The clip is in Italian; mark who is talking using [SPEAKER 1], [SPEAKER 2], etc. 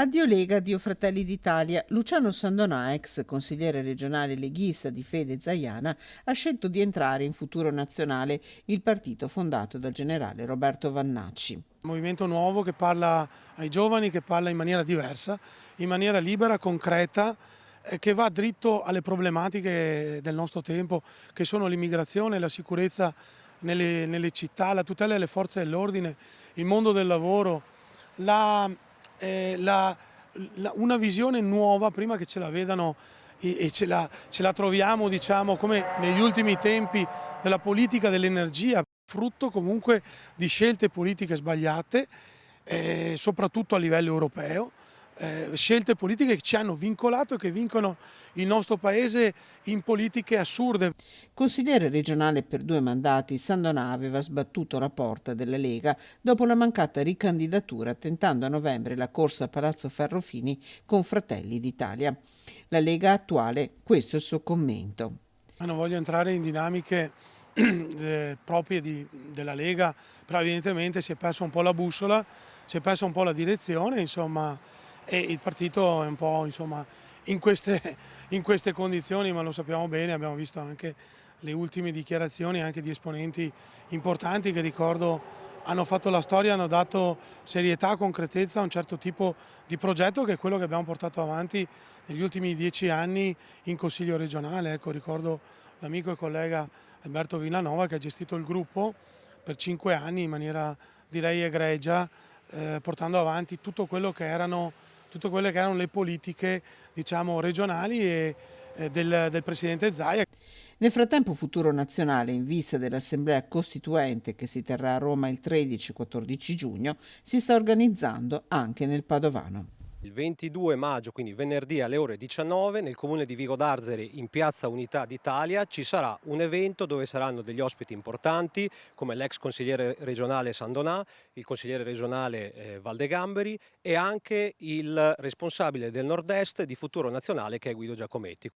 [SPEAKER 1] Addio Lega, addio Fratelli d'Italia. Luciano Sandonà, ex consigliere regionale leghista di Fede Zaiana, ha scelto di entrare in Futuro Nazionale, il partito fondato dal generale Roberto Vannacci.
[SPEAKER 2] Un movimento nuovo che parla ai giovani, che parla in maniera diversa, in maniera libera, concreta, che va dritto alle problematiche del nostro tempo, che sono l'immigrazione, la sicurezza nelle città, la tutela delle forze dell'ordine, il mondo del lavoro, la- eh, la- una visione nuova prima che ce la vedano e ce la troviamo, diciamo, come negli ultimi tempi della politica dell'energia, frutto comunque di scelte politiche sbagliate, soprattutto a livello europeo, scelte politiche che ci hanno vincolato e che vincono il nostro Paese in politiche assurde.
[SPEAKER 1] Consigliere regionale per 2 mandati, Sandonà aveva sbattuto la porta della Lega dopo la mancata ricandidatura, tentando a novembre la corsa a Palazzo Ferrofini con Fratelli d'Italia. La Lega attuale, questo è il suo commento.
[SPEAKER 2] Non voglio entrare in dinamiche proprie della Lega, però evidentemente si è perso un po' la bussola, si è persa un po' la direzione, insomma, e il partito è un po', insomma, in queste, in queste condizioni, ma lo sappiamo bene, abbiamo visto anche le ultime dichiarazioni anche di esponenti importanti che ricordo hanno fatto la storia, hanno dato serietà, concretezza a un certo tipo di progetto che è quello che abbiamo portato avanti negli ultimi 10 anni in Consiglio regionale. Ecco, ricordo l'amico e collega Alberto Villanova che ha gestito il gruppo per 5 anni in maniera direi egregia, portando avanti tutte quelle che erano le politiche, diciamo, regionali del Presidente Zaia.
[SPEAKER 1] Nel frattempo Futuro Nazionale, in vista dell'Assemblea Costituente che si terrà a Roma il 13-14 giugno, si sta organizzando anche nel Padovano.
[SPEAKER 3] Il 22 maggio, quindi venerdì alle ore 19, nel comune di Vigo d'Arzeri, in Piazza Unità d'Italia, ci sarà un evento dove saranno degli ospiti importanti come l'ex consigliere regionale Sandonà, il consigliere regionale Valdegamberi e anche il responsabile del nord-est di Futuro Nazionale che è Guido Giacometti.